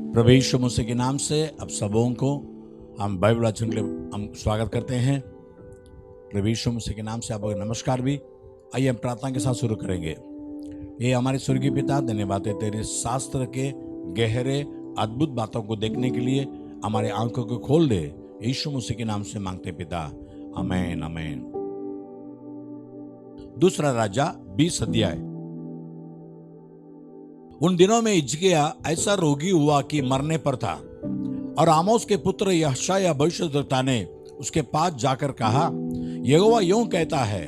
प्रभु यीशु मसीह के नाम से आप सबों को हम बाइबल वाचन के लिए हम स्वागत करते हैं। प्रभु यीशु मसीह के नाम से आपको नमस्कार भी। आइए हम प्रार्थना के साथ शुरू करेंगे। ये हमारे स्वर्गीय पिता, धन्यवाद है तेरे शास्त्र के गहरे अद्भुत बातों को देखने के लिए हमारे आंखों को खोल दे। यीशु मसीह के नाम से मांगते पिता, आमीन आमीन। दूसरा राजा 20 अध्याय। उन दिनों में हिजकिय्याह ऐसा रोगी हुआ कि मरने पर था, और आमोस के पुत्र यशायाह भविष्यद्वक्ता ने उसके पास जाकर कहा, यहोवा यूं कहता है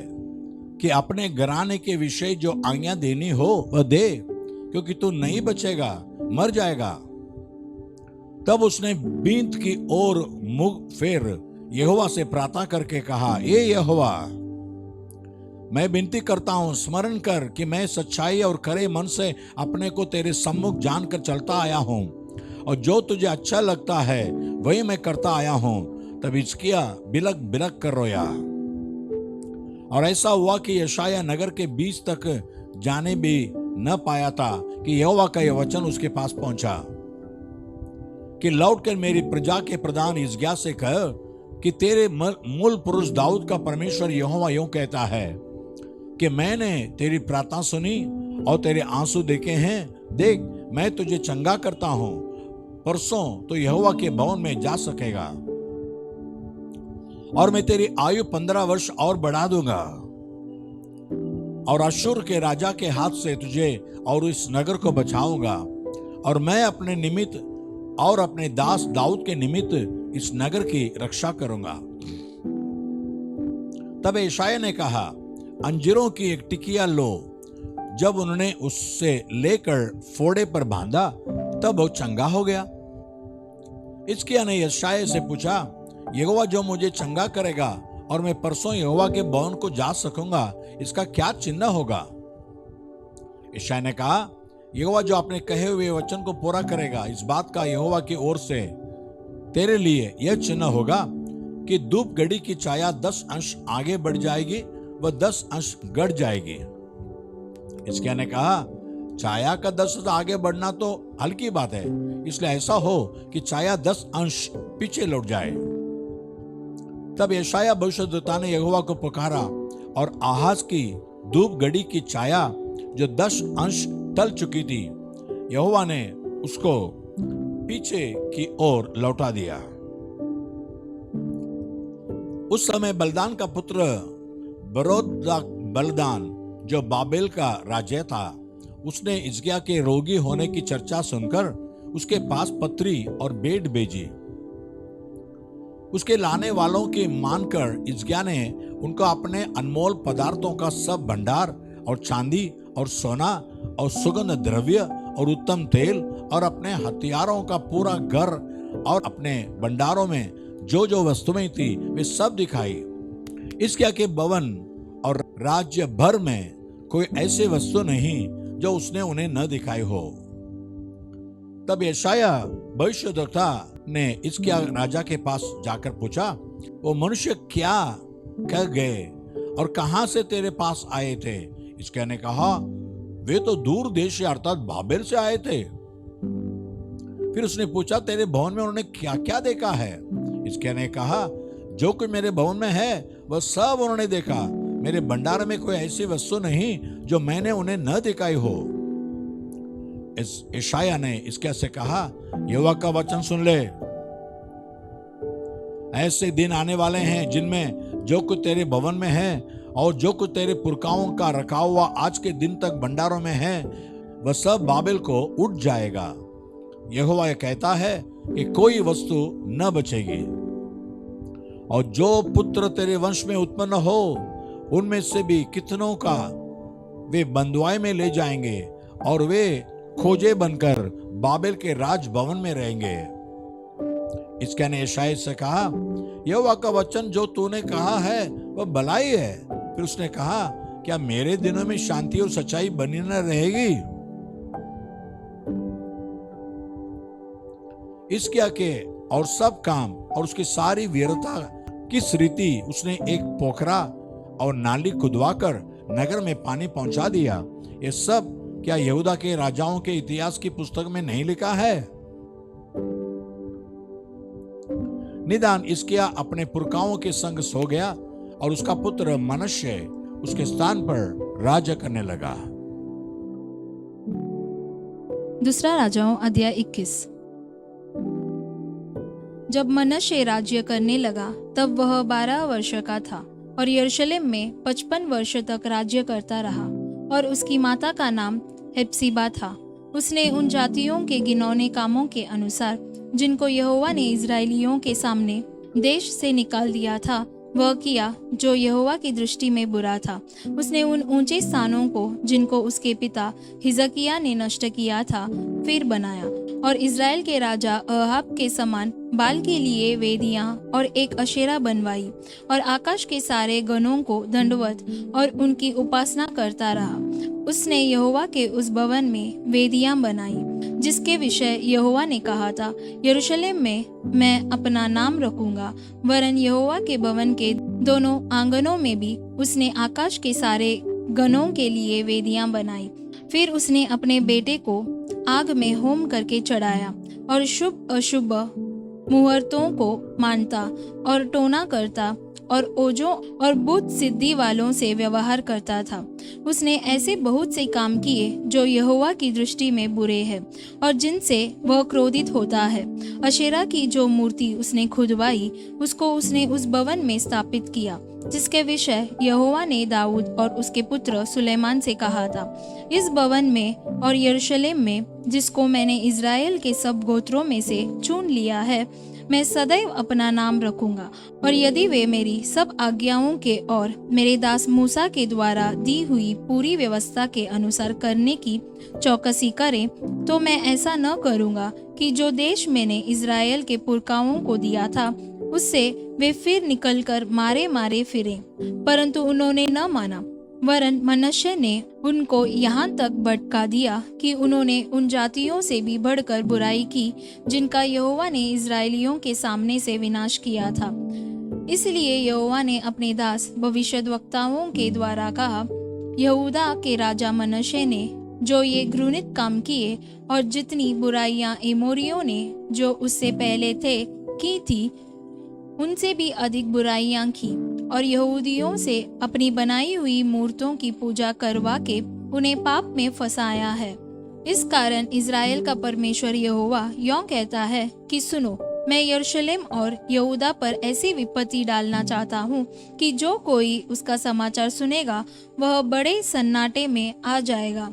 कि अपने घराने के विषय जो आज्ञा देनी हो वह दे, क्योंकि तू नहीं बचेगा, मर जाएगा। तब उसने बींत की ओर मुंह फेर यहोवा से प्रार्थना करके कहा, ए यहोवा, मैं विनती करता हूं, स्मरण कर कि मैं सच्चाई और खरे मन से अपने को तेरे सम्मुख जानकर चलता आया हूं, और जो तुझे अच्छा लगता है वही मैं करता आया हूं। तब हिजकिय्याह बिलक बिलक कर रोया। और ऐसा हुआ कि यशायाह नगर के बीच तक जाने भी न पाया था कि यहोवा का यह वचन उसके पास पहुंचा कि लौटकर मेरी प्रजा के प्रधान हिजकिय्याह से कह कि तेरे मूल पुरुष दाऊद का परमेश्वर यहोवा यूं कहता है कि मैंने तेरी प्रार्थना सुनी और तेरे आंसू देखे हैं। देख, मैं तुझे चंगा करता हूं, परसों तो यहोवा के भवन में जा सकेगा, और मैं तेरी आयु 15 वर्ष और बढ़ा दूंगा, और अश्शूर के राजा के हाथ से तुझे और इस नगर को बचाऊंगा, और मैं अपने निमित्त और अपने दास दाऊद के निमित्त इस नगर की रक्षा करूंगा। तब यशायाह ने कहा, अंजीरों की एक टिकिया लो। जब उन्होंने उससे लेकर फोड़े पर बांधा, तब वो चंगा हो गया। हिजकिय्याह ने यशायाह से पूछा, यहोवा जो मुझे चंगा करेगा और मैं परसों यहोवा के भवन को जा सकूंगा, इसका क्या चिन्ह होगा? यशायाह ने कहा, यहोवा जो अपने कहे हुए वचन को पूरा करेगा, इस बात का यहोवा की ओर से तेरे लिए यह चिन्ह होगा कि धूप घड़ी की छाया 10 अंश आगे बढ़ जाएगी, वह 10 अंश घट जाएगी। हिजकिय्याह ने कहा, छाया का 10 अंश आगे बढ़ना तो हल्की बात है, इसलिए ऐसा हो कि छाया 10 अंश पीछे लौट जाए। तब यशायाह भविष्यद्वक्ता ने यहोवा को पुकारा, और आहाज की धूप घड़ी की छाया जो 10 अंश टल चुकी थी, यहोवा ने उसको पीछे की ओर लौटा दिया। उस समय बलदान का पुत्र बलदान, जो बाबेल का राजा था, उसने हिजकिय्याह के रोगी होने की चर्चा सुनकर उसके पास पत्री और भेंट भेजी। उसके लाने वालों की मानकर हिजकिय्याह ने उनको अपने अनमोल पदार्थों का सब भंडार और चांदी और सोना और सुगंध द्रव्य और उत्तम तेल और अपने हथियारों का पूरा घर और अपने भंडारों में जो जो वस्तुएं थी वे सब दिखाई। हिजकिय्याह के भवन और राज्य भर में कोई ऐसी वस्तु नहीं जो उसने उन्हें न दिखाई हो। तब यशायाह भविष्यद्वक्ता ने हिजकिय्याह राजा के पास जाकर पूछा, वो मनुष्य क्या कह गए और कहां से तेरे पास आए थे? हिजकिय्याह ने कहा, वे तो दूर देश से अर्थात बाबेल से आए थे। फिर उसने पूछा, तेरे भवन में उन्होंने क्या क्या देखा है? हिजकिय्याह ने कहा, जो कुछ मेरे भवन में है वह सब उन्होंने देखा। मेरे भंडार में कोई ऐसी वस्तु नहीं जो मैंने उन्हें न दिखाई हो। यशायाह ने हिजकिय्याह से कहा, यहोवा का वचन सुन ले। ऐसे दिन आने वाले हैं जिनमें जो कुछ तेरे भवन में है और जो कुछ तेरे पुरखाओं का रखा हुआ आज के दिन तक भंडारों में है, वह सब बाबेल को उठ जाएगा। यहोवा यह कहता है कि कोई वस्तु न बचेगी, और जो पुत्र तेरे वंश में उत्पन्न हो उनमें से भी कितनों का वे बंधुआई में ले जाएंगे, और वे खोजे बनकर बाबेल के राजभवन में रहेंगे। हिजकिय्याह ने यशायाह से कहा, यहोवा का वचन जो तूने कहा है वह भलाई है। फिर उसने कहा, क्या मेरे दिनों में शांति और सच्चाई बनी न रहेगी? हिजकिय्याह के और सब काम और उसकी सारी वीरता किस रीति उसने एक पोखरा और नाली खुदवाकर नगर में पानी पहुंचा दिया, ये सब क्या यहूदा के राजाओं के इतिहास की पुस्तक में नहीं लिखा है? निदान हिजकिय्याह अपने पुरखाओं के संग सो गया और उसका पुत्र मनश्शे उसके स्थान पर राज्य करने लगा। दूसरा राजाओं अध्याय 21। जब मनश्शे राज्य करने लगा तब वह 12 वर्ष का था और यरूशलेम में 55 वर्ष तक राज्य करता रहा। और उसकी माता का नाम हेप्सीबा था। उसने उन जातियों के घिनौने कामों के अनुसार जिनको यहोवा ने इजराइलियों के सामने देश से निकाल दिया था वह किया, जो यहोवा की दृष्टि में बुरा था। उसने उन ऊंचे स्थानों को जिनको उसके पिता हिजकिय्याह ने नष्ट किया था फिर बनाया और इजराइल के राजा अहाब के समान बाल के लिए वेदियां और एक अशेरा बनवाई और आकाश के सारे गणों को दंडवत और उनकी उपासना करता रहा। उसने यहोवा के उस भवन में वेदियां बनाई जिसके विषय यहोवा ने कहा था, यरूशलेम में मैं अपना नाम रखूंगा। वरन यहोवा के भवन के दोनों आंगनों में भी उसने आकाश के सारे गणों के लिए वेदियां बनाई। फिर उसने अपने बेटे को आग में होम करके चढ़ाया और शुभ अशुभ मुहूर्तों को मानता और टोना करता और ओजों और बुत सिद्धि वालों से व्यवहार करता था। उसने ऐसे बहुत से काम किए जो यहोवा की दृष्टि में बुरे हैं और जिनसे वह क्रोधित होता है। अशेरा की जो मूर्ति उसने खुदवाई उसको उसने उस भवन में स्थापित किया जिसके विषय यहोवा ने दाऊद और उसके पुत्र सुलेमान से कहा था, इस भवन में और यरूशलेम में जिसको मैंने इजराइल के सब गोत्रों में से चुन लिया है, मैं सदैव अपना नाम रखूंगा। और यदि वे मेरी सब आज्ञाओं के और मेरे दास मूसा के द्वारा दी हुई पूरी व्यवस्था के अनुसार करने की चौकसी करें, तो मैं ऐसा न करूंगा कि जो देश मैंने इजराइल के पुरखाओं को दिया था उससे वे फिर निकलकर मारे मारे फिरे। परंतु उन्होंने न माना, वरन मनश्शे ने उनको यहाँ तक भटका दिया कि उन्होंने उन जातियों से भी बढ़कर बुराई की जिनका यहोवा ने इजराइलियों के सामने से विनाश किया था। इसलिए यहोवा ने अपने दास भविष्यद्वक्ताओं के द्वारा कहा, यहूदा के राजा मनश्शे ने जो ये घृणित काम किए और जितनी बुराइयां एमोरियों ने जो उससे पहले थे की थी उनसे भी अधिक बुराइयां की और यहूदियों से अपनी बनाई हुई मूर्तों की पूजा करवा के उन्हें पाप में फंसाया है। इस कारण इजराइल का परमेश्वर यहोवा यों कहता है कि सुनो, मैं यरूशलेम और यहूदा पर ऐसी विपत्ति डालना चाहता हूँ कि जो कोई उसका समाचार सुनेगा वह बड़े सन्नाटे में आ जाएगा।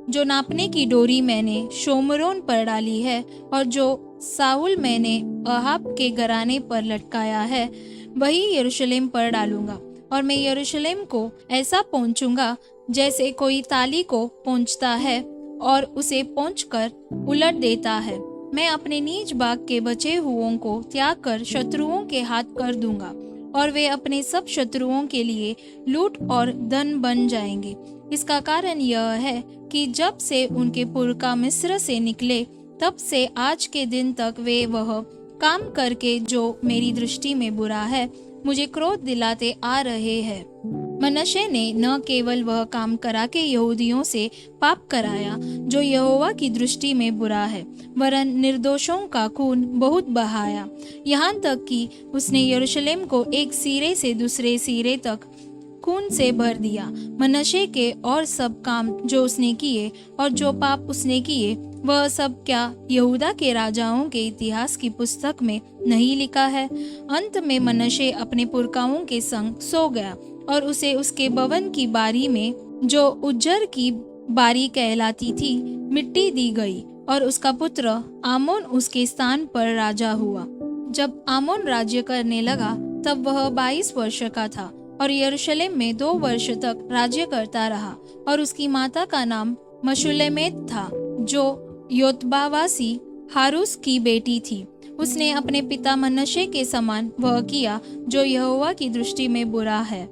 जो नापने की डोरी मैंने शोमरोन पर डाली है और जो साउल मैंने अहाब के घराने पर लटकाया है वही यरूशलेम पर डालूंगा। और मैं यरूशलेम को ऐसा पहुंचूंगा जैसे कोई ताली को पहुंचता है और उसे पहुंचकर उलट देता है। मैं अपने नीच भाग के बचे हुओं को त्याग कर शत्रुओं के हाथ कर दूंगा और वे अपने सब शत्रुओं के लिए लूट और धन बन जाएंगे। इसका कारण यह है कि जब से उनके पुरखा मिस्र से निकले तब से आज के दिन तक वे वह काम करके जो मेरी दृष्टि में बुरा है मुझे क्रोध दिलाते आ रहे हैं। मनश्शे ने न केवल वह काम करा के यहूदियों से पाप कराया जो यहोवा की दृष्टि में बुरा है, वरन निर्दोषों का खून बहुत बहाया, यहाँ तक कि उसने यरूशलेम को एक सिरे से दूसरे सिरे तक खून से भर दिया। मनश्शे के और सब काम जो उसने किए और जो पाप उसने किए वह सब क्या यहूदा के राजाओं के इतिहास की पुस्तक में नहीं लिखा है? अंत में मनश्शे अपने पुरखाओं के संग सो गया और उसे उसके भवन की बारी में जो उज्जर की बारी कहलाती थी मिट्टी दी गई और उसका पुत्र आमोन उसके स्थान पर राजा हुआ। जब आमोन राज्य करने लगा तब वह 22 वर्ष का था और यरूशलेम में 2 वर्ष तक राज्य करता रहा। और उसकी माता का नाम मशुल्लेमेत था जो योतबावासी हारूस की बेटी थी। उसने अपने पिता मनश्शे के समान वह किया जो यहोवा की दृष्टि में बुरा है।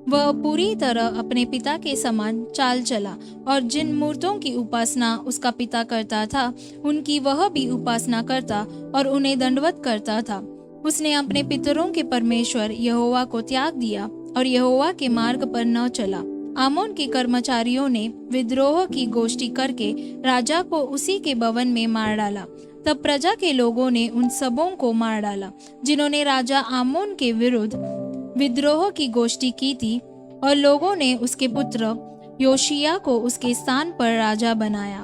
वह पूरी तरह अपने पिता के समान चाल चला और जिन मूर्तों की उपासना उसका पिता करता था उनकी वह भी उपासना करता और उन्हें दंडवत करता था। उसने अपने पितरों के परमेश्वर यहोवा को त्याग दिया और यहोवा के मार्ग पर न चला। आमोन के कर्मचारियों ने विद्रोह की गोष्ठी करके राजा को उसी के भवन में मार डाला। तब प्रजा के लोगों ने उन सबों को मार डाला जिन्होंने राजा आमोन के विरुद्ध विद्रोह की गोष्ठी की थी, और लोगों ने उसके पुत्र योशिया को उसके स्थान पर राजा बनाया।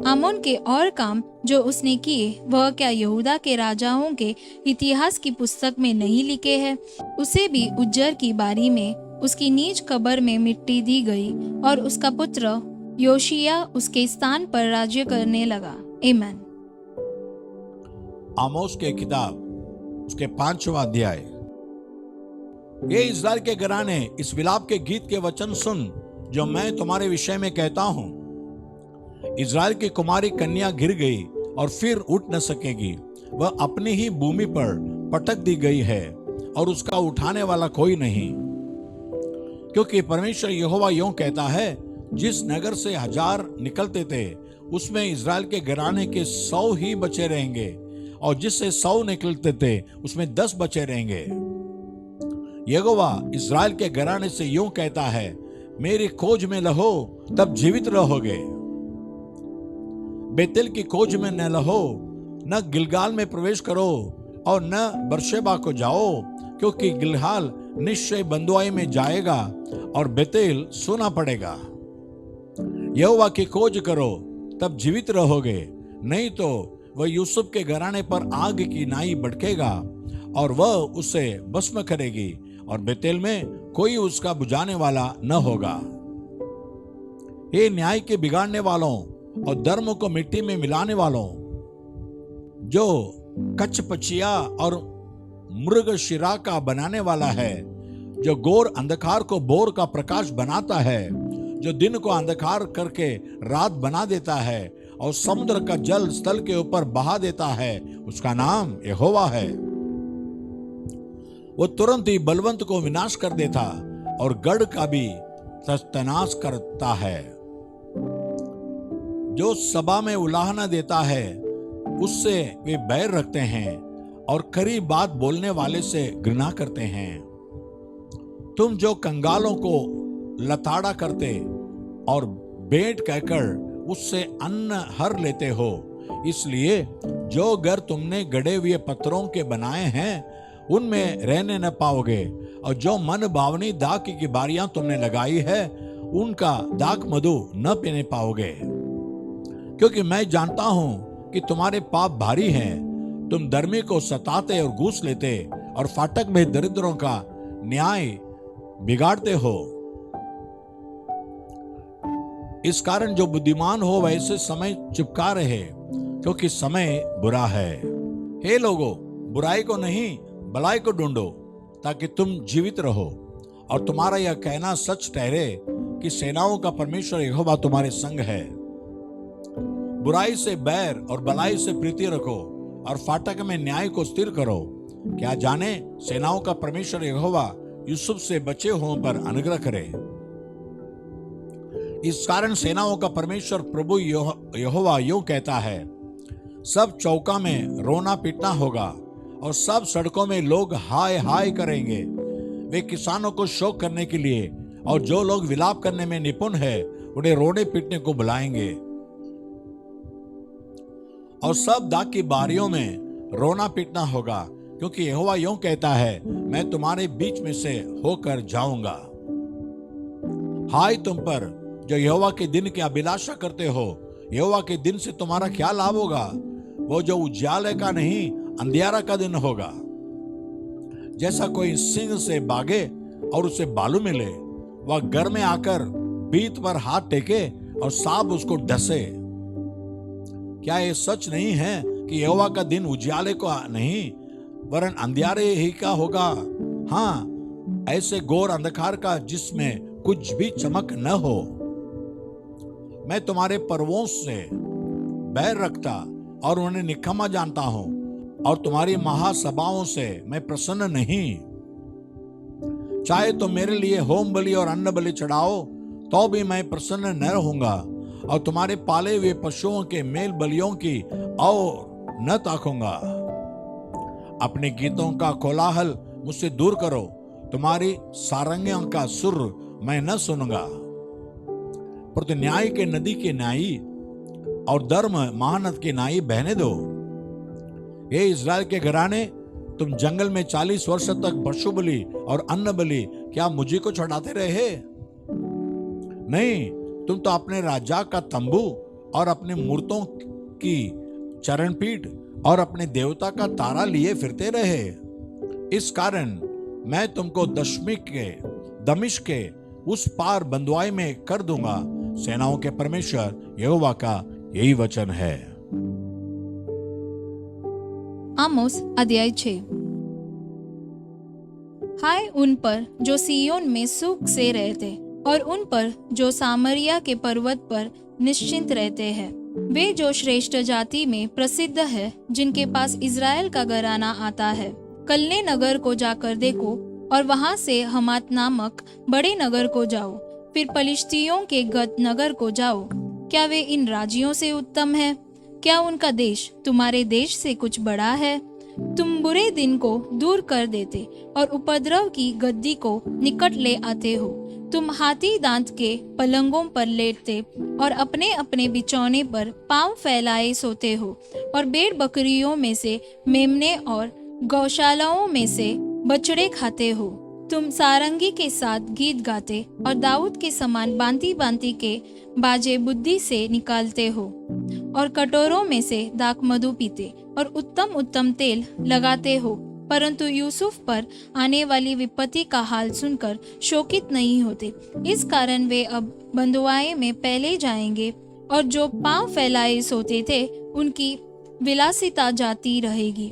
आमोन के और काम जो उसने किए, वह क्या यहूदा के राजाओं के इतिहास की पुस्तक में नहीं लिखे हैं? उसे भी उज्जर की बारी में उसकी नीच कब्र में मिट्टी दी गई, और उसका पुत्र योशिया उसके स्थान पर राज्य करने लगा। आमीन। आमोस के किताब उसके 5वां अध्याय। ये इस्राएल के घराने, इस विलाप के गीत के वचन सुन जो मैं तुम्हारे विषय में कहता हूं। इस्राएल की कुमारी कन्या गिर गई और फिर उठ न सकेगी, वह अपनी ही भूमि पर पटक दी गई है और उसका उठाने वाला कोई नहीं। क्योंकि परमेश्वर यहोवा यूं कहता है, जिस नगर से 1000 निकलते थे उसमें इस्राएल के घराने के 100 ही बचे रहेंगे, और जिससे 100 निकलते थे उसमें 10 बचे रहेंगे। यहोवा इस्राएल के घराने से यूं कहता है, मेरी खोज में लहो तब जीवित रहोगे। बेतेल की खोज में न लहो, न गिलगाल में प्रवेश करो और न बरशेबा को जाओ, क्योंकि गिलगाल निश्चय बंदुआई में जाएगा और बेतेल सोना पड़ेगा। यहोवा की खोज करो तब जीवित रहोगे, नहीं तो वह यूसुफ के घराने पर आग की नाई भड़केगा और वह उसे भस्म करेगी, और बेतेल में कोई उसका बुझाने वाला न होगा। हे न्याय के बिगाड़ने वालों और धर्म को मिट्टी में मिलाने वालों, जो कचपचिया और मृग शिरा का बनाने वाला है, जो घोर अंधकार को भोर का प्रकाश बनाता है, जो दिन को अंधकार करके रात बना देता है और समुद्र का जल स्थल के ऊपर बहा देता है, उसका नाम यहोवा है। वो तुरंत ही बलवंत को विनाश कर देता और गढ़ का भी तनाश करता है। जो सभा में उलाहना देता है उससे वे बैर रखते हैं और खरी बात बोलने वाले से घृणा करते हैं। तुम जो कंगालों को लताड़ा करते और भेंट कहकर उससे अन्न हर लेते हो, इसलिए जो घर तुमने गड़े हुए पत्थरों के बनाए हैं उनमें रहने न पाओगे, और जो मन भावनी दाख की बारियां तुमने लगाई है उनका दाख मधु न पीने पाओगे। क्योंकि मैं जानता हूं कि तुम्हारे पाप भारी हैं, तुम धर्मी को सताते और घूस लेते और फाटक में दरिद्रों का न्याय बिगाड़ते हो। इस कारण जो बुद्धिमान हो वैसे समय चिपका रहे, क्योंकि समय बुरा है। हे लोगों, बुराई को नहीं भलाई को ढूंढो ताकि तुम जीवित रहो, और तुम्हारा यह कहना सच ठहरे कि सेनाओं का परमेश्वर यहोवा तुम्हारे संग है। बुराई से बैर और भलाई से प्रीति रखो और फाटक में न्याय को स्थिर करो। क्या जाने सेनाओं का परमेश्वर यहोवा यूसुफ से बचे हुओं पर अनुग्रह करे। इस कारण सेनाओं का परमेश्वर प्रभु यहोवा यूं कहता है, सब चौका में रोना पीटना होगा और सब सड़कों में लोग हाय हाय करेंगे। वे किसानों को शोक करने के लिए और जो लोग विलाप करने में निपुण है उन्हें रोने पीटने को बुलाएंगे। और सब दाख की बारियों में रोना पीटना होगा, क्योंकि यहोवा यूं कहता है, मैं तुम्हारे बीच में से होकर जाऊंगा। हाय तुम पर जो यहोवा के दिन की अभिलाषा करते हो, यहोवा के दिन से तुम्हारा क्या लाभ होगा? वो जो उजाले का नहीं अंधियारा का दिन होगा। जैसा कोई सिंह से भागे और उसे बालू मिले, वह घर में आकर पीठ पर हाथ टेके और सांप उसको डसे। क्या ये सच नहीं है कि यहोवा का दिन उजाले का नहीं वरन अंधियारे ही का होगा? हाँ, ऐसे घोर अंधकार का जिसमें कुछ भी चमक न हो। मैं तुम्हारे पर्वों से बैर रखता और उन्हें निकम्मा जानता हूं, और तुम्हारी महासभाओं से मैं प्रसन्न नहीं। चाहे तुम मेरे लिए होम बलि और अन्न बलि चढ़ाओ तो भी मैं प्रसन्न न रहूंगा, और तुम्हारे पाले हुए पशुओं के मेल बलियों की और न ताकूंगा। अपने गीतों का कोलाहल मुझसे दूर करो, तुम्हारी सारंगियों का सुर मैं न सुनूंगा। पर न्याय के नदी के न्यायी और धर्म महानद के न्यायी बहने दो। हे इज़राइल के घराने, तुम जंगल में 40 वर्ष तक पशु बलि और अन्न बलि क्या मुझे को चढ़ाते रहे? नहीं, तुम तो अपने राजा का तंबू और अपने मूर्तों की चरणपीठ और अपने देवता का तारा लिए फिरते रहे। इस कारण मैं तुमको दमिश्क के उस पार बंधुआई में कर दूंगा। सेनाओं के परमेश्वर यहोवा का यही वचन है। आमोस अध्याय 6। हाय उन पर जो सिय्योन में सुख से रहते और उन पर जो सामरिया के पर्वत पर निश्चिंत रहते हैं। वे जो श्रेष्ठ जाति में प्रसिद्ध है, जिनके पास इज़राइल का घराना आता है। कलने नगर को जाकर देखो और वहां से हमात नामक बड़े नगर को जाओ, फिर पलिश्तियों के गत नगर को जाओ। क्या वे इन राज्यों से उत्तम है? क्या उनका देश तुम्हारे देश से कुछ बड़ा है? तुम बुरे दिन को दूर कर देते और उपद्रव की गद्दी को निकट ले आते हो। तुम हाथी दांत के पलंगों पर लेटते और अपने अपने बिछौने पर पांव फैलाए सोते हो, और भेड़ बकरियों में से मेमने और गौशालाओं में से बछड़े खाते हो। तुम सारंगी के साथ गीत गाते और दाऊद के समान बांती बांती के बाजे बुद्धि से निकालते हो, और कटोरों में से दाख मधु पीते और उत्तम उत्तम तेल लगाते हो। परंतु यूसुफ पर आने वाली विपत्ति का हाल सुनकर शोकित नहीं होते। इस कारण वे अब बंधुआई में पहले जाएंगे, और जो पांव फैलाए सोते थे उनकी विलासिता जाती रहेगी।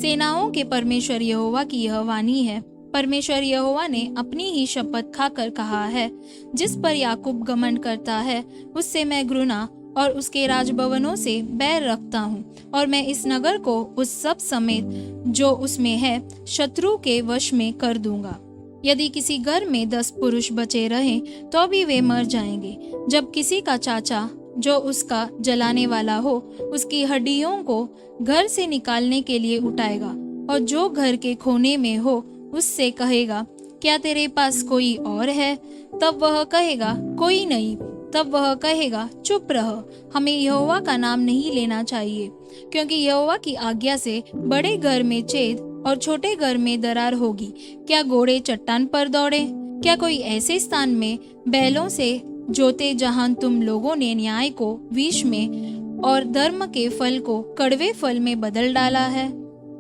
सेनाओं के परमेश्वर यहोवा की यह वाणी है। परमेश्वर यहोवा ने अपनी ही शपथ खाकर कहा है, जिस पर याकूब घमंड करता है उससे मैं घृणा और उसके राजभवनों से बैर रखता हूँ, और मैं इस नगर को उस सब समेत जो उसमें है शत्रु के वश में कर दूंगा। यदि किसी घर में 10 पुरुष बचे रहें तो भी वे मर जाएंगे। जब किसी का चाचा जो उसका जलाने वाला हो उसकी हड्डियों को घर से निकालने के लिए उठाएगा, और जो घर के कोने में हो उससे कहेगा, क्या तेरे पास कोई और है? तब वह कहेगा, कोई नहीं। तब वह कहेगा, चुप रह, हमें यहोवा का नाम नहीं लेना चाहिए, क्योंकि यहोवा की आज्ञा से बड़े घर में छेद और छोटे घर में दरार होगी। क्या घोड़े चट्टान पर दौड़े? क्या कोई ऐसे स्थान में बैलों से जोते जहां तुम लोगों ने न्याय को विष में और धर्म के फल को कड़वे फल में बदल डाला है?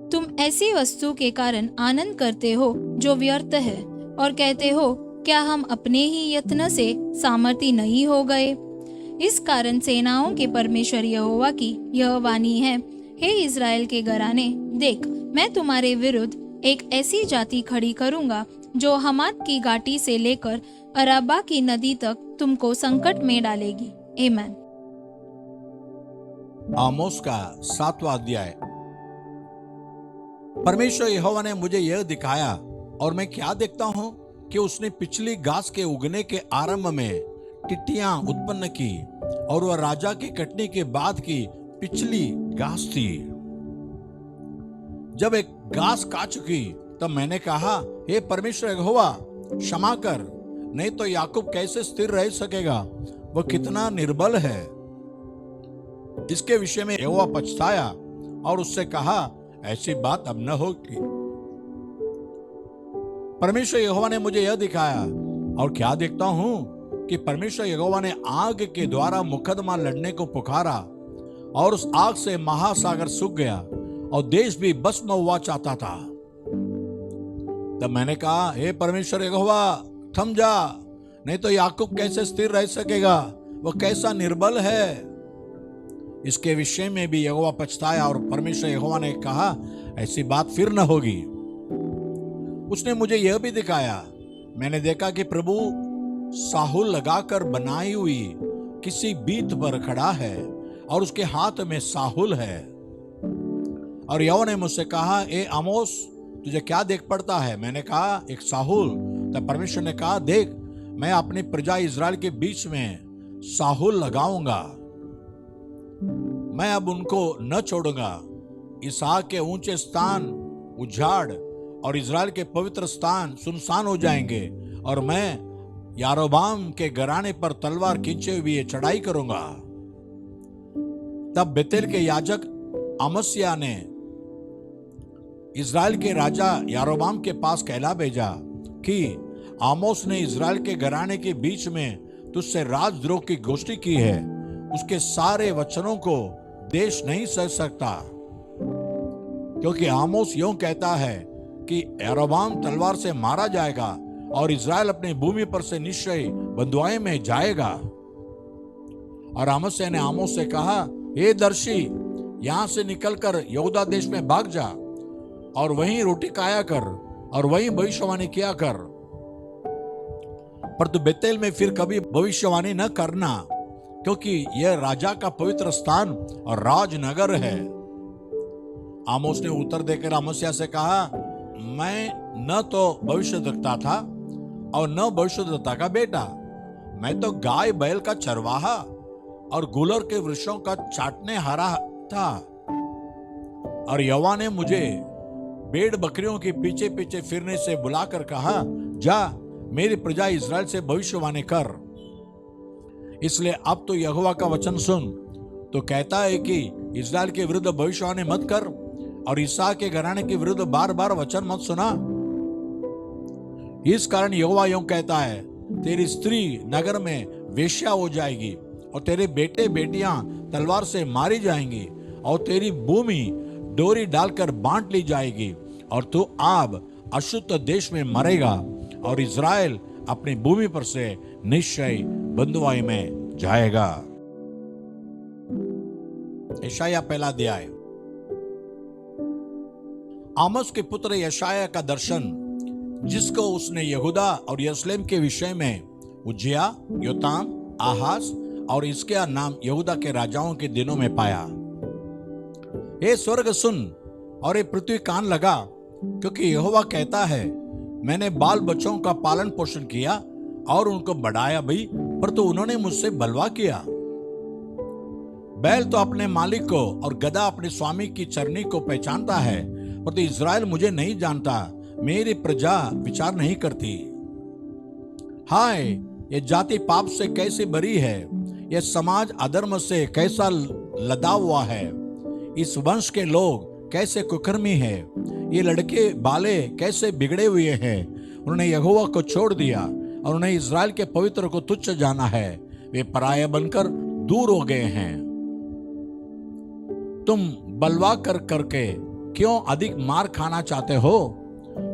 तुम ऐसी वस्तु के कारण आनंद करते हो जो व्यर्थ है, और कहते हो, क्या हम अपने ही यत्न से सामर्थी नहीं हो गए? इस कारण सेनाओं के परमेश्वर यहोवा की यह वाणी है, हे इज़राइल के घराने, देख, मैं तुम्हारे विरुद्ध एक ऐसी जाति खड़ी करूंगा जो हमात की घाटी से लेकर अराबा की नदी तक तुमको संकट में डालेगी। आमीन। आमोस का 7वां अध्याय। परमेश्वर यहोवा ने मुझे यह दिखाया, और मैं क्या देखता हूँ कि उसने पिछली घास के उगने के आरंभ में टिड्डियां उत्पन्न की, और वह राजा की कटनी के बाद की पिछली घास थी। जब एक घास काट चुकी तब मैंने कहा, हे परमेश्वर यहोवा, क्षमा कर, नहीं तो याकूब कैसे स्थिर रह सकेगा? वह कितना निर्बल है। इसके विषय में यहोवा पछताया और उससे कहा, ऐसी बात अब न होगी। परमेश्वर यहोवा ने मुझे यह दिखाया, और क्या देखता हूं कि परमेश्वर यहोवा ने आग के द्वारा मुकदमा लड़ने को पुकारा, और उस आग से महासागर सूख गया और देश भी भस्म हुआ चाहता था। तब मैंने कहा, हे परमेश्वर यहोवा, थम जा, नहीं तो याकूब कैसे स्थिर रह सकेगा? वह कैसा निर्बल है। इसके विषय में भी यहोवा पछताया, और परमेश्वर यहोवा ने कहा, ऐसी बात फिर न होगी। उसने मुझे यह भी दिखाया, मैंने देखा कि प्रभु साहुल लगाकर बनाई हुई किसी बीत पर खड़ा है, और उसके हाथ में साहुल है। और यहोवा ने मुझसे कहा, ए आमोस, तुझे क्या देख पड़ता है? मैंने कहा, एक साहुल। तब परमेश्वर ने कहा, देख, मैं अपनी प्रजा इज़राइल के बीच में साहुल लगाऊंगा, मैं अब उनको न छोड़ूंगा। इसहाक के ऊंचे स्थान उजाड़ और इज़राइल के पवित्र स्थान सुनसान हो जाएंगे, और मैं यारोबाम के घराने पर तलवार खींचे हुए चढ़ाई करूंगा। तब बेतेल के याजक अमस्या ने इज़राइल के राजा यारोबाम के पास कहला भेजा कि आमोस ने इज़राइल के घराने के बीच में तुझसे राजद्रोह की गोष्ठी की है। उसके सारे वचनों को देश नहीं सह सकता, क्योंकि आमोस यूं कहता है कि यारोबाम तलवार से मारा जाएगा और इज़राइल अपनी भूमि पर से निश्चय बंधुआई में जाएगा। और अमस्याह ने आमोस से कहा, हे दर्शी, यहां से निकलकर यहूदा देश में भाग जा और वहीं रोटी खाया कर और वहीं भविष्यवाणी किया कर, पर तू बेतेल में फिर कभी भविष्यवाणी न करना, क्योंकि यह राजा का पवित्र स्थान और राजनगर है। आमोस ने उत्तर देकर अमस्याह से कहा, मैं न तो भविष्यद्वक्ता था और न भविष्यद्वक्ता का बेटा, मैं तो गाय बैल का चरवाहा और गुलर के वृक्षों का चाटने हारा था। और यहोवा ने मुझे भेड़ बकरियों के पीछे पीछे फिरने से बुलाकर कहा, जा मेरी प्रजा इज़राइल से भविष्यवाणी कर। इसलिए अब तो यहोवा का वचन सुन। तो कहता है कि इज़राइल के विरुद्ध भविष्यवाणी मत कर और इसहाक के घराने के विरुद्ध बार बार वचन मत सुना। इस कारण यहोवा यूं कहता है, तेरी स्त्री नगर में वेश्या हो जाएगी और तेरे बेटे बेटियां तलवार से मारी जाएंगी और तेरी भूमि डोरी डालकर बांट ली जाएगी और तू आब अशुद्ध देश में मरेगा और इज़राइल अपनी भूमि पर से निश्चय बंधुआई में जाएगा। यशायाह पहला अध्याय। आमोस के पुत्र यशायाह का दर्शन, जिसको उसने यहूदा और यरूशलेम के विषय में उज्जियाह, योताम, आहाज और हिजकिय्याह नाम यहूदा के राजाओं के दिनों में पाया। हे स्वर्ग सुन और ये पृथ्वी कान लगा, क्योंकि यहोवा कहता है, मैंने बाल बच्चों का पालन पोषण किया और उनको बढ़ाया भी, पर तो उन्होंने मुझसे बलवा किया। बैल तो अपने मालिक को और गधा अपने स्वामी की चरनी को पहचानता है, पर तो इज़राइल मुझे नहीं जानता, मेरी प्रजा विचार नहीं करती। हाय, ये जाति पाप से कैसे भरी है, यह समाज अधर्म से कैसा लदा हुआ है। इस वंश के लोग कैसे कुकर्मी है, ये लड़के बाले कैसे बिगड़े हुए हैं। उन्होंने यहोवा को छोड़ दिया और उन्हें इज़राइल के पवित्र को तुच्छ जाना है। वे पराये बनकर दूर हो गए हैं। तुम बलवा कर करके क्यों अधिक मार खाना चाहते हो?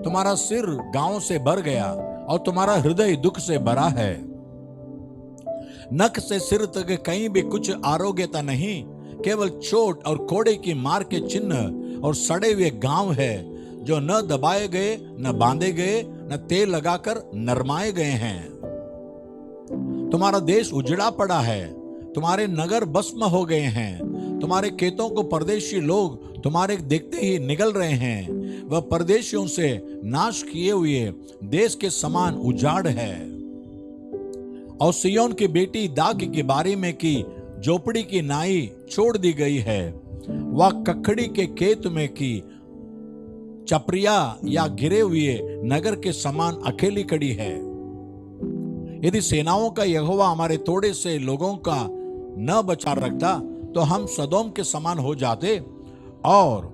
तुम्हारा सिर गांव से भर गया और तुम्हारा हृदय दुख से भरा है। नख से सिर तक कहीं भी कुछ आरोग्यता नहीं, केवल चोट और कोड़े की मार के चिन्ह और सड़े हुए गांव है, जो न दबाए गए, न बांधे गए, न तेल लगाकर नरमाए गए हैं। तुम्हारा देश उजड़ा पड़ा है, तुम्हारे नगर भस्म हो गए हैं। तुम्हारे खेतों को परदेशी लोग तुम्हारे देखते ही निगल रहे हैं। वह परदेशियों से नाश किए हुए देश के समान उजाड़ है। और सिय्योन की बेटी दाग की बारी में की झोपड़ी की नाई छोड़ दी गई है। वह कखड़ी के खेत में की चपरिया या गिरे हुए नगर के समान अकेली खड़ी है। यदि सेनाओं का यहोवा हमारे थोड़े से लोगों का न बचा रखता, तो हम सदोम के समान हो जाते और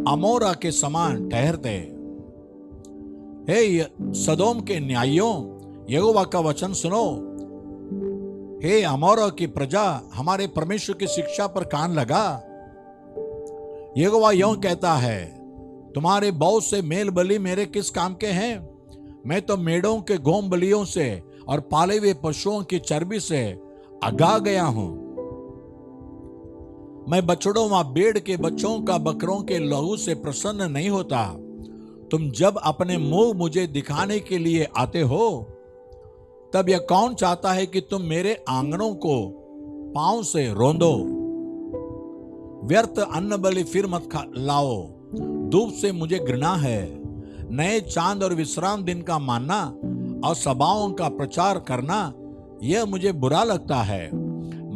अमोरा के समान ठहरते। हे सदोम के न्यायियों, यहोवा का वचन सुनो। हे अमोरा की प्रजा, हमारे परमेश्वर की शिक्षा पर कान लगा। यहोवा यूं कहता है, तुम्हारे बहुत से मेल बलि मेरे किस काम के हैं? मैं तो मेढ़ों के गोम बलियों से और पाले हुए पशुओं की चर्बी से अगा गया हूं। मैं बछड़ों व भेड़ के बच्चों का बकरों के लहू से प्रसन्न नहीं होता। तुम जब अपने मुंह मुझे दिखाने के लिए आते हो, तब यह कौन चाहता है कि तुम मेरे आंगनों को पांव से रोंदो? व्यर्थ अन्न बलि फिर मत लाओ, धूप से मुझे घृणा है। नए चांद और विश्राम दिन का मानना और सभाओं का प्रचार करना, यह मुझे बुरा लगता है।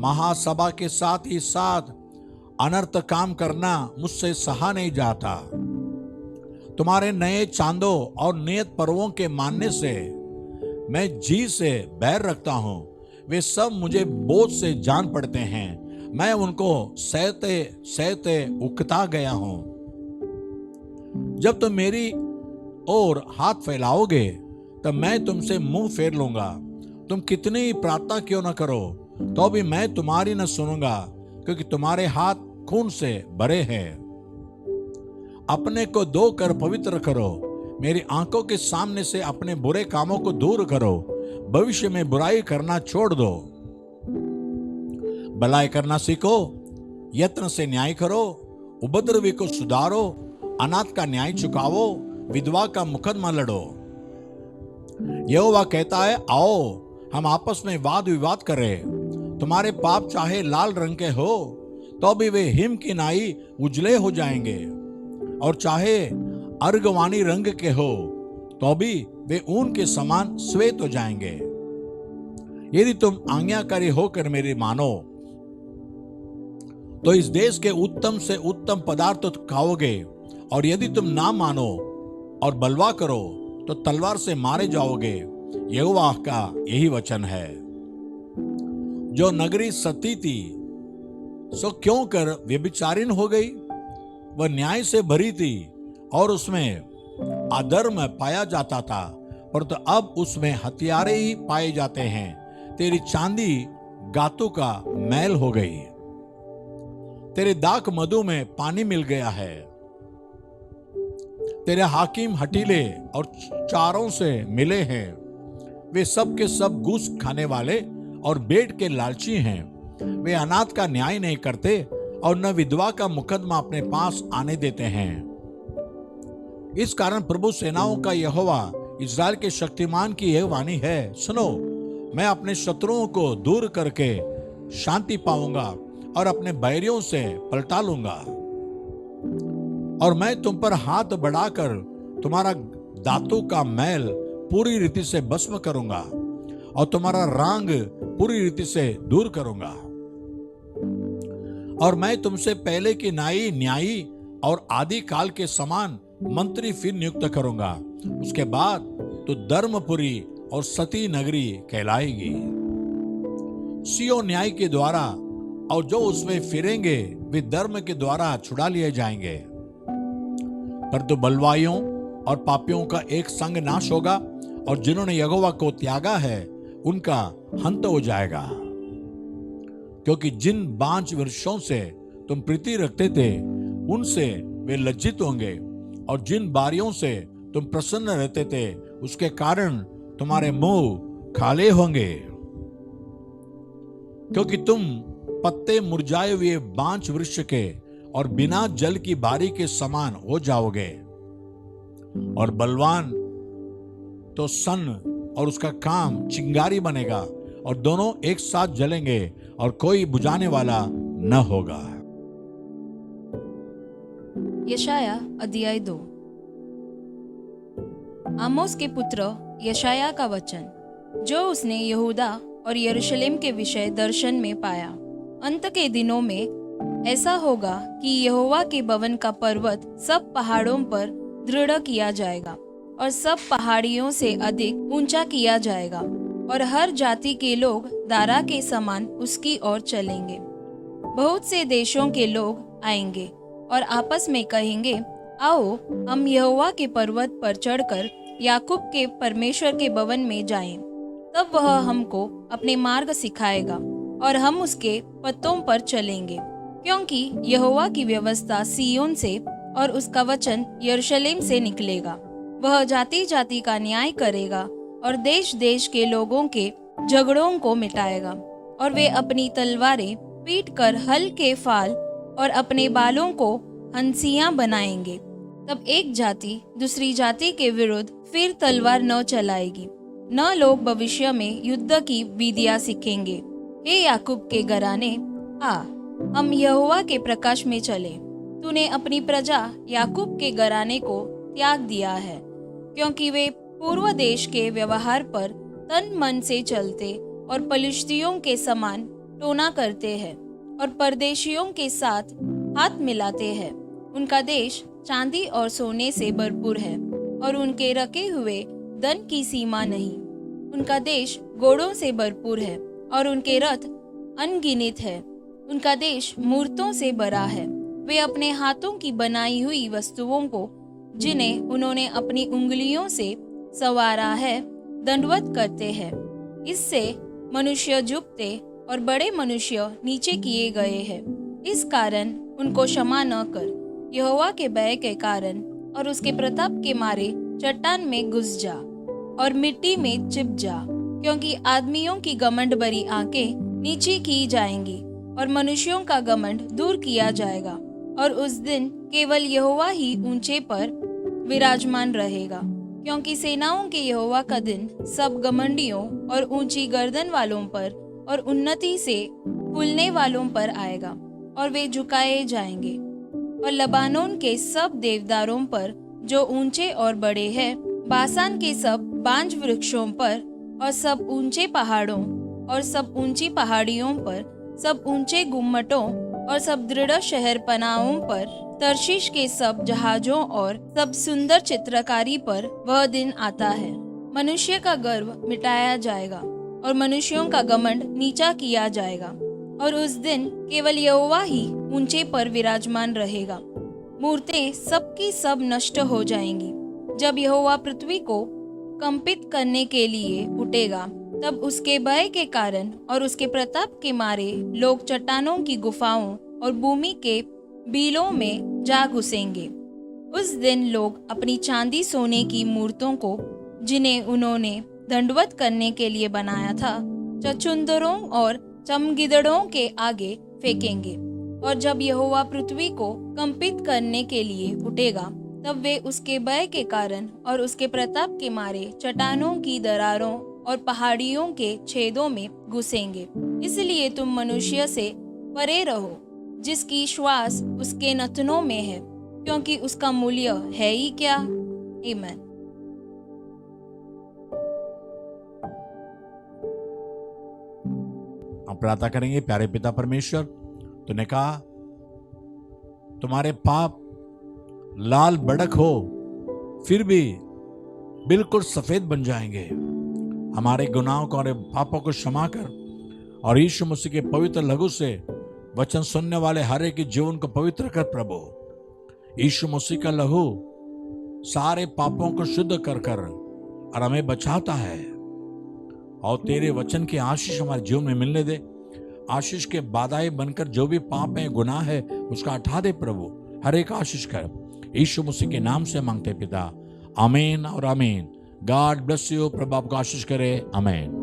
महासभा के साथ ही साथ अनर्थ काम करना मुझसे सहा नहीं जाता। तुम्हारे नए चांदों और नियत पर्वों के मानने से मैं जी से बैर रखता हूं। वे सब मुझे बोझ से जान पड़ते हैं। मैं उनको सहते सहते उकता गया हूं। जब तुम मेरी ओर हाथ फैलाओगे तब मैं तुमसे मुंह फेर लूंगा। तुम कितनी ही प्रार्थना क्यों न करो तो भी मैं तुम्हारी न सुनूंगा, क्योंकि तुम्हारे हाथ खून से भरे हैं। अपने को धो कर पवित्र करो, मेरी आंखों के सामने से अपने बुरे कामों को दूर करो। भविष्य में बुराई करना छोड़ दो, भलाई करना सीखो, यत्न से न्याय करो, उपद्रवी को सुधारो, अनाथ का न्याय चुकावो, विधवा का मुकदमा लड़ो। यहोवा कहता है, आओ हम आपस में वाद विवाद करें। तुम्हारे पाप चाहे लाल रंग के हो तो भी वे हिम की नाई उजले हो जाएंगे, और चाहे अर्गवानी रंग के हो तो भी वे ऊन के समान श्वेत हो जाएंगे। यदि तुम आज्ञाकारी होकर मेरी मानो तो इस देश के उत्तम से उत्तम पदार्थ खाओगे, और यदि तुम ना मानो और बलवा करो तो तलवार से मारे जाओगे। यहोवा का यही वचन है। जो नगरी सती थी सो क्यों कर व्यभिचारिण हो गई? वह न्याय से भरी थी और उसमें अधर्म पाया जाता था, परंतु अब उसमें हथियारे ही पाए जाते हैं। तेरी चांदी गातों का मैल हो गई, तेरे दाख मधु में पानी मिल गया है। तेरे हाकिम हटीले और चारों से मिले हैं, वे सब के सब घूस खाने वाले और बेट के लालची हैं। वे अनाथ का न्याय नहीं करते और न विधवा का मुकदमा अपने पास आने देते हैं। इस कारण प्रभु सेनाओं का यहोवा, इस्राएल के शक्तिमान की यह वाणी है, सुनो, मैं अपने शत्रुओं को दूर करके शांति पाऊंगा और अपने बैरियों से पलटा लूंगा। और मैं तुम पर हाथ बढ़ाकर तुम्हारा दांतों का मैल पूरी रीति से भस्म करूंगा और तुम्हारा रांग पूरी रीति से दूर करूंगा। और मैं तुमसे पहले की नाई न्यायी और आदि काल के समान मंत्री फिर नियुक्त करूंगा। उसके बाद तो धर्मपुरी और सती नगरी कहलाएगी। सियोन न्याय के द्वारा और जो उसमें फिरेंगे वे धर्म के द्वारा छुड़ा लिए जाएंगे। परंतु बलवाइयों और पापियों का एक संग नाश होगा, और जिन्होंने यहोवा को त्यागा है उनका अंत हो जाएगा। क्योंकि जिन 5 वर्षों से तुम प्रीति रखते थे उनसे वे लज्जित होंगे, और जिन बारियों से तुम प्रसन्न रहते थे उसके कारण तुम्हारे मुंह खाले होंगे। क्योंकि तुम पत्ते मुरझाए हुए बांझ वृक्ष के और बिना जल की बारी के समान हो जाओगे। और बलवान तो सन और उसका काम चिंगारी बनेगा, और दोनों एक साथ जलेंगे और कोई बुझाने वाला न होगा। यशाया अध्याय 2। आमोस के पुत्र यशाया का वचन, जो उसने यहूदा और यरूशलेम के विषय दर्शन में पाया। अंत के दिनों में ऐसा होगा कि यहोवा के भवन का पर्वत सब पहाड़ों पर दृढ़ किया जाएगा और सब पहाड़ियों से अधिक ऊंचा किया जाएगा, और हर जाति के लोग दारा के समान उसकी ओर चलेंगे। बहुत से देशों के लोग आएंगे और आपस में कहेंगे, आओ हम यहोवा के पर्वत पर चढ़कर याकूब के परमेश्वर के भवन में जाएं। तब वह हमको अपने मार्ग सिखाएगा और हम उसके पत्तों पर चलेंगे। क्योंकि यहोवा की व्यवस्था सिय्योन से और उसका वचन यरूशलेम से निकलेगा। वह जाति जाति का न्याय करेगा और देश देश के लोगों के झगड़ों को मिटाएगा, और वे अपनी तलवारें पीट कर हल के फाल और अपने बालों को हंसियां बनाएंगे। तब एक जाति दूसरी जाति के विरुद्ध फिर तलवार न चलाएगी, न लोग भविष्य में युद्ध की विधियां सीखेंगे। हे याकूब के घराने, आ हम यहोवा के प्रकाश में चले। तूने अपनी प्रजा याकूब के घराने को त्याग दिया है, क्योंकि वे पूर्व देश के व्यवहार पर तन मन से चलते और पलिश्तियों के समान टोना करते हैं और परदेशियों के साथ हाथ मिलाते हैं। उनका देश चांदी और सोने से भरपूर है और उनके रखे हुए धन की सीमा नहीं। उनका देश घोड़ों से भरपूर है और उनके रथ अनगिनत है। उनका देश मूर्तों से भरा है। वे अपने हाथों की बनाई हुई वस्तुओं को जिन्हें उन्होंने अपनी उंगलियों से संवारा है, दंडवत करते हैं। इससे मनुष्य झुकते और बड़े मनुष्य नीचे किए गए हैं। इस कारण उनको क्षमा न कर, यहोवा के भय के कारण और उसके प्रताप के मारे चट्टान में घुस जा और मिट्टी में चिप जा, क्योंकि आदमियों की घमंड भरी आंखें नीचे की जाएंगी और मनुष्यों का घमंड दूर किया जाएगा। और उस दिन केवल यहोवा ही ऊंचे पर विराजमान रहेगा, क्योंकि सेनाओं के यहोवा का दिन सब घमंडियों और ऊंची गर्दन वालों पर और उन्नति से फूलने वालों पर आएगा, और वे झुकाए जाएंगे। और लबानोन के सब देवदारों पर जो ऊंचे और बड़े हैं, बासान के सब बांज वृक्षों पर और सब ऊंचे पहाड़ों और सब ऊंची पहाड़ियों पर, सब ऊंचे गुम्मटों और सब दृढ़ शहर पनाहों पर, तर्शीश के सब जहाजों और सब सुंदर चित्रकारी पर वह दिन आता है। मनुष्य का गर्व मिटाया जाएगा और मनुष्यों का घमंड नीचा किया जाएगा, और उस दिन केवल यहोवा ही ऊंचे पर विराजमान रहेगा। मूर्तें सबकी सब नष्ट हो जाएंगी। जब यहोवा पृथ्वी को कंपित करने के लिए उठेगा, तब उसके भय के कारण और उसके प्रताप के मारे लोग चट्टानों की गुफाओं और भूमि के बीलों में जा घुसेंगे। उस दिन लोग अपनी चांदी सोने की मूर्तों को, जिन्हें उन्होंने दंडवत करने के लिए बनाया था, चचुंदरों और चमगिदड़ों के आगे फेंकेंगे। और जब यहोवा पृथ्वी को कंपित करने के लिए उठेगा, तब वे उसके भय के कारण और उसके प्रताप के मारे चट्टानों की दरारों और पहाड़ियों के छेदों में घुसेंगे। इसलिए तुम मनुष्य से परे रहो, जिसकी श्वास उसके नथनों में है, क्योंकि उसका मूल्य है ही क्या। आमीन। हम प्रार्थना करेंगे। प्यारे पिता परमेश्वर, तूने कहा तुम्हारे पाप लाल बड़क हो फिर भी बिल्कुल सफेद बन जाएंगे। हमारे गुनाहों को और पापों को क्षमा कर और यीशु मसीह के पवित्र लहू से वचन सुनने वाले हर एक के जीवन को पवित्र कर प्रभु। यीशु मसीह का लहू सारे पापों को शुद्ध कर कर और हमें बचाता है, और तेरे वचन की आशीष हमारे जीवन में मिलने दे। आशीष के बाधाएं बनकर जो भी पाप है, गुनाह है, उसका हटा दे प्रभु। हर एक आशीष कर यीशु मसीह के नाम से मांगते पिता, आमीन और आमीन। God bless you. प्रभु आपको आशीष करे। आमीन।